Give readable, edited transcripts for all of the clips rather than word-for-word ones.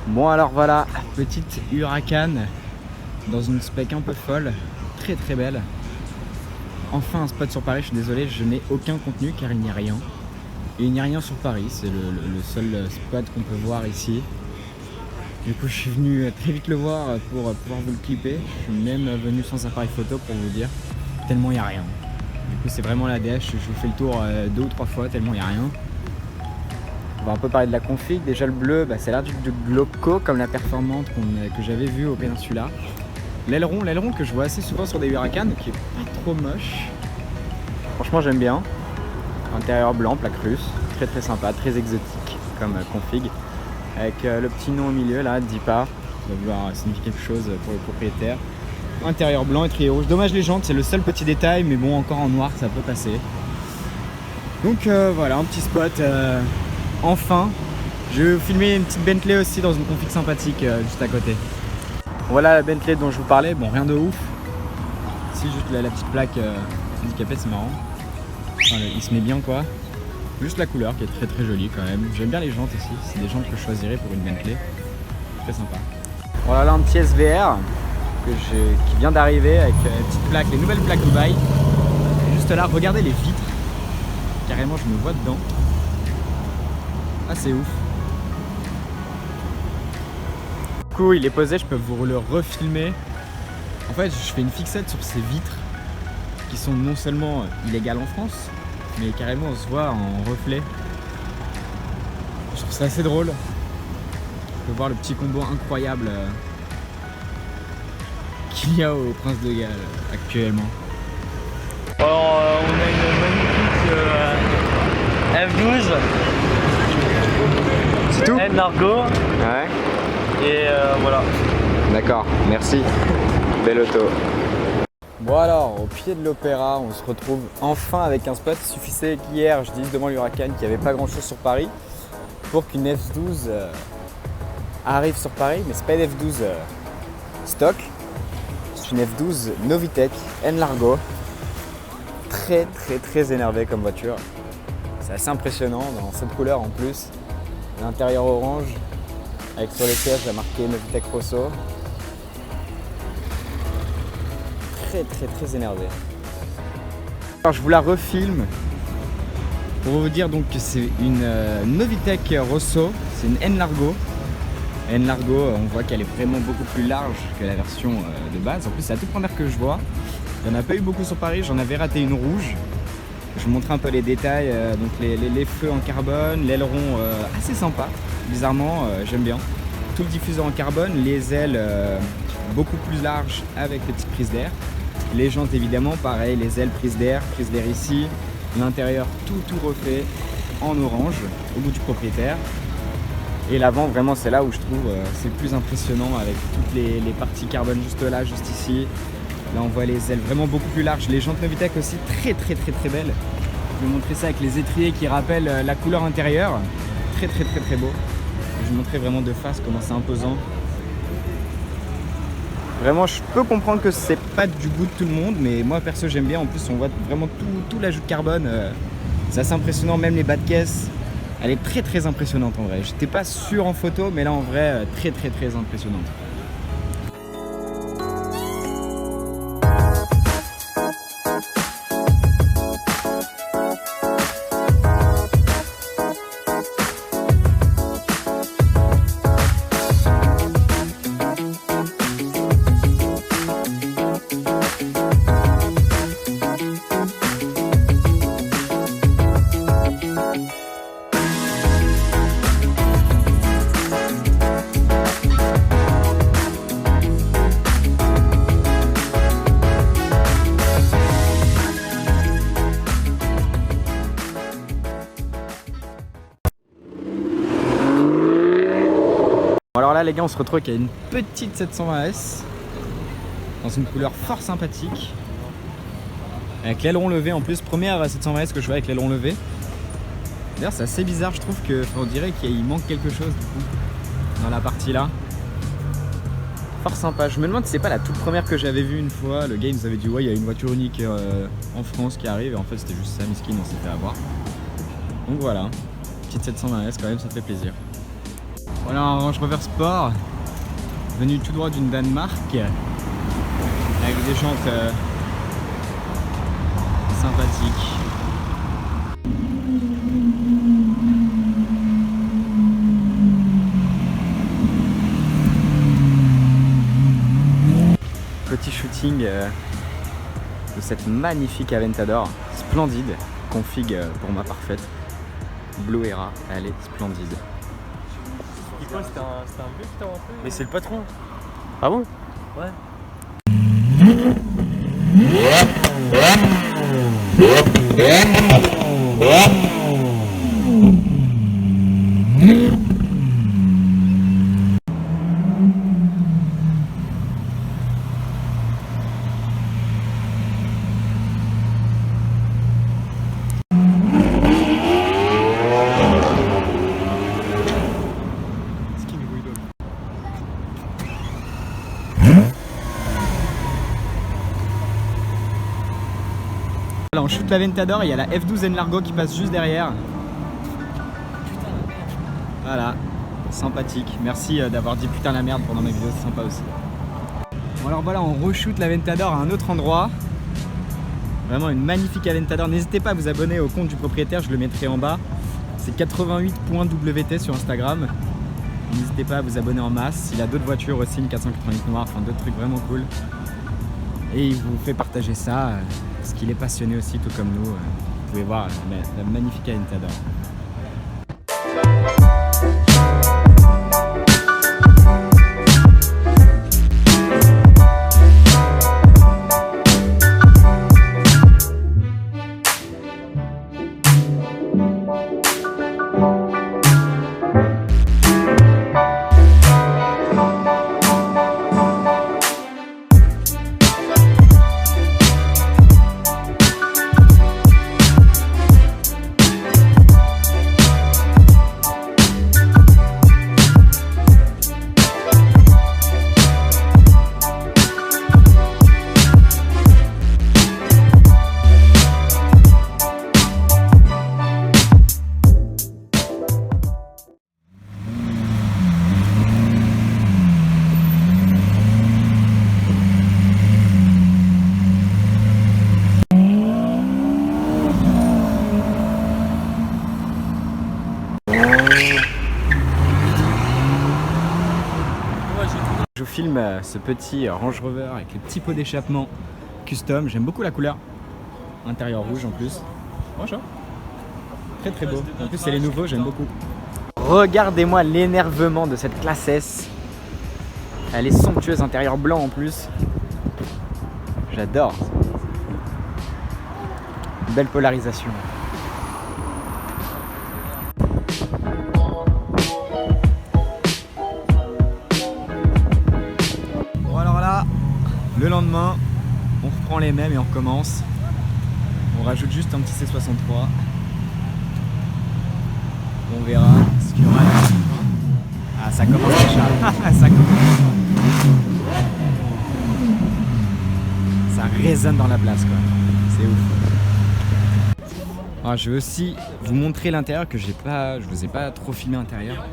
Bon alors voilà, petite Huracan dans une spec un peu folle, très très belle. Enfin un spot sur Paris, je suis désolé, je n'ai aucun contenu car il n'y a rien. Et il n'y a rien sur Paris, c'est le seul spot qu'on peut voir ici. Du coup je suis venu très vite le voir pour pouvoir vous le clipper. Je suis même venu sans appareil photo pour vous dire, tellement il n'y a rien. Du coup c'est vraiment la dèche, je vous fais le tour 2 ou 3 fois tellement il n'y a rien. On va un peu parler de la config. Déjà le bleu, c'est l'air du Gloco comme la performante que j'avais vue au Peninsula. L'aileron que je vois assez souvent sur des Huracan, qui est pas trop moche. Franchement j'aime bien. Intérieur blanc, plaque russe, très très sympa, très exotique comme config. Avec le petit nom au milieu là, DIPA, ça va vouloir signifier quelque chose pour le propriétaire. Intérieur blanc et trier rouge. Dommage les jantes, c'est le seul petit détail, mais bon encore en noir ça peut passer. Donc voilà, un petit spot. Enfin, je vais vous filmer une petite Bentley aussi dans une config sympathique juste à côté. Voilà la Bentley dont je vous parlais, bon rien de ouf. Si juste la petite plaque handicapée, c'est marrant. Enfin, il se met bien quoi. Juste la couleur qui est très très jolie quand même. J'aime bien les jantes aussi, c'est des jantes que je choisirais pour une Bentley. Très sympa. Voilà là un petit SVR qui vient d'arriver avec les petites plaques, les nouvelles plaques Dubaï. Et juste là, regardez les vitres. Carrément je me vois dedans. Ah c'est ouf. Du coup il est posé, je peux vous le refilmer. En fait je fais une fixette sur ces vitres qui sont non seulement illégales en France, mais carrément on se voit en reflet. Je trouve ça assez drôle. On peut voir le petit combo incroyable qu'il y a au Prince de Galles actuellement. Alors on a une magnifique F12. C'est tout? N-Largo. Ouais. Et voilà. D'accord, merci. Belle auto. Bon alors, au pied de l'Opéra, on se retrouve enfin avec un spot. Il suffisait qu'hier je dise devant l'Huracan qu'il n'y avait pas grand chose sur Paris pour qu'une F12 arrive sur Paris, mais c'est pas une F12 stock, c'est une F12 Novitec N-Largo. Très très très énervé comme voiture. C'est assez impressionnant dans cette couleur en plus. L'intérieur orange avec sur les sièges la marqué Novitec Rosso. Très très très énervé. Alors je vous la refilme pour vous dire donc que c'est une Novitec Rosso, c'est une N-Largo. N-Largo, on voit qu'elle est vraiment beaucoup plus large que la version de base. En plus c'est la toute première que je vois. Il n'y en a pas eu beaucoup sur Paris, j'en avais raté une rouge. Je vous montre un peu les détails, donc les feux en carbone, l'aileron assez sympa, bizarrement j'aime bien. Tout le diffuseur en carbone, les ailes beaucoup plus larges avec les petites prises d'air. Les jantes évidemment pareil, les ailes prises d'air ici. L'intérieur tout refait en orange au goût du propriétaire. Et l'avant vraiment c'est là où je trouve c'est le plus impressionnant avec toutes les parties carbone juste là, juste ici. Là on voit les ailes vraiment beaucoup plus larges. Les jantes Novitec aussi très très très très belles. Je vais vous montrer ça avec les étriers qui rappellent la couleur intérieure. Très très très très beau. Je vais vous montrer vraiment de face comment c'est imposant. Vraiment je peux comprendre que c'est pas du goût de tout le monde, mais moi perso j'aime bien. En plus on voit vraiment tout l'ajout de carbone. C'est assez impressionnant, même les bas de caisse. Elle est très très impressionnante en vrai. J'étais pas sûr en photo, mais là en vrai très très très impressionnante. Alors là les gars on se retrouve avec une petite 720S dans une couleur fort sympathique avec l'aileron levé en plus, première 720S que je vois avec l'aileron levé. D'ailleurs c'est assez bizarre, je trouve qu'on dirait qu'il manque quelque chose du coup dans la partie là. Fort sympa, je me demande si c'est pas la toute première que j'avais vue une fois. Le gars il nous avait dit ouais il y a une voiture unique en France qui arrive et en fait c'était juste ça, miskin, on s'est fait avoir. Donc voilà, petite 720S quand même, ça fait plaisir. Voilà un Range Rover Sport, venu tout droit d'une Danemark, avec des jantes sympathiques. Petit shooting de cette magnifique Aventador, splendide, config pour ma parfaite. Blue Era, elle est splendide. C'était quoi? C'était un vieux qui t'a rentré? Mais c'est le patron. Ah bon? Ouais. Là on shoot l'Aventador et il y a la F12 Enlargo qui passe juste derrière. Voilà, sympathique. Merci d'avoir dit putain la merde pendant mes vidéos, c'est sympa aussi. Bon alors voilà, on re-shoot l'Aventador à un autre endroit. Vraiment une magnifique Aventador. N'hésitez pas à vous abonner au compte du propriétaire, je le mettrai en bas. C'est 88.wt sur Instagram. N'hésitez pas à vous abonner en masse. Il a d'autres voitures aussi, une 488 noire, enfin d'autres trucs vraiment cool. Et il vous fait partager ça, parce qu'il est passionné aussi, tout comme nous. Vous pouvez voir la magnifique Aventador. Je vous filme ce petit Range Rover avec les petits pots d'échappement custom. J'aime beaucoup la couleur. Intérieur rouge en plus. Bonjour. Très très beau. En plus c'est les nouveaux, j'aime beaucoup. Regardez-moi l'énervement de cette classe S. Elle est somptueuse, intérieur blanc en plus. J'adore. Belle polarisation. Le lendemain, on reprend les mêmes et on recommence. On rajoute juste un petit C63. On verra ce qu'il y aura là. Ah, ça commence déjà. Ça commence. Ça résonne dans la place, quoi. C'est ouf. Alors, je vais aussi vous montrer l'intérieur que je vous ai pas trop filmé l'intérieur.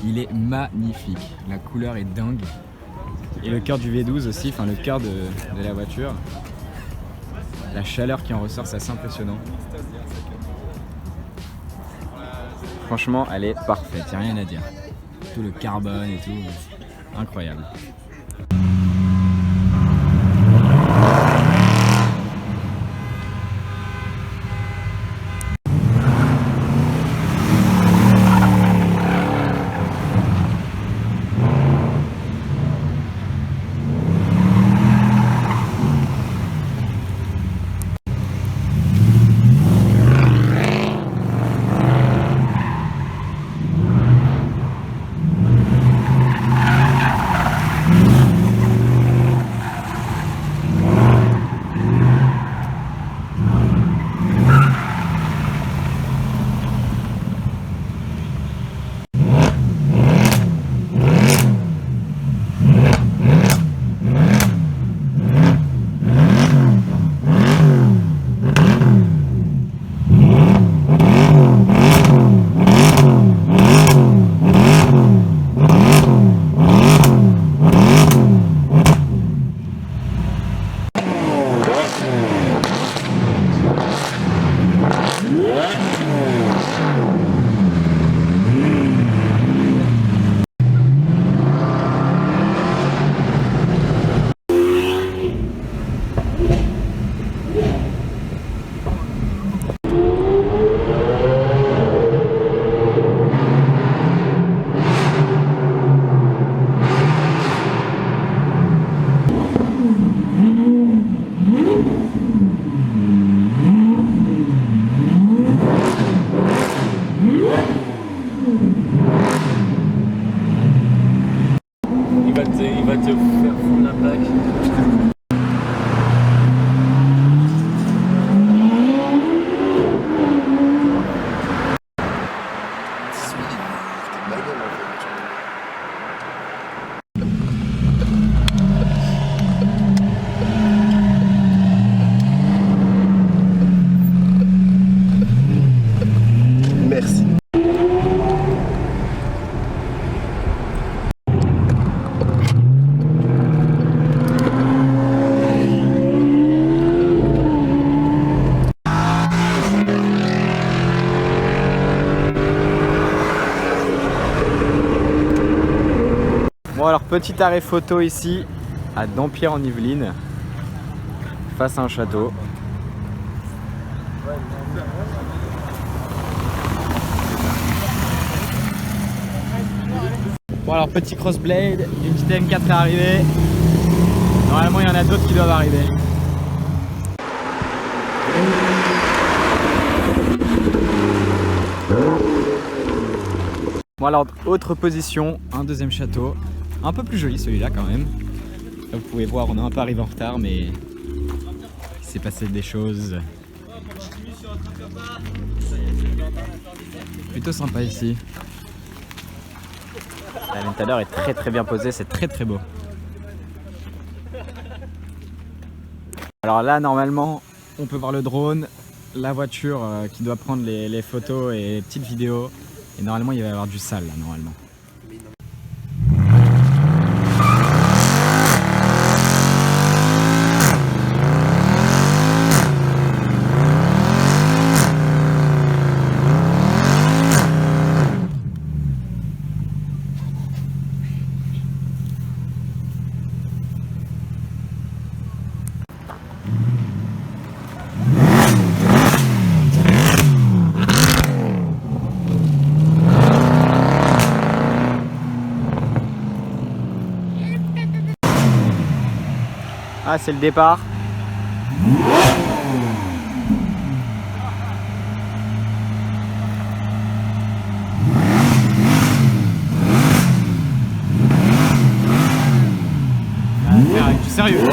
Il est magnifique. La couleur est dingue. Et le cœur du V12 aussi, enfin le cœur de la voiture. La chaleur qui en ressort, c'est assez impressionnant. Franchement, elle est parfaite, il n'y a rien à dire. Tout le carbone et tout, incroyable. Il va te faire fondre la plaque. Merci. Bon alors petit arrêt photo ici à Dampierre en Yvelines, face à un château. Bon alors petit crossblade, une petite M4 est arrivée. Normalement il y en a d'autres qui doivent arriver. Bon alors autre position, un deuxième château. Un peu plus joli celui-là quand même. Là, vous pouvez voir, on est un peu arrivé en retard, mais il s'est passé des choses. Plutôt sympa ici. La ventilateur est très bien posée, c'est très beau. Alors là normalement on peut voir le drone, la voiture qui doit prendre les photos et les petites vidéos. Et normalement il va y avoir du sale là normalement. Ah, c'est le départ. Avec du sérieux.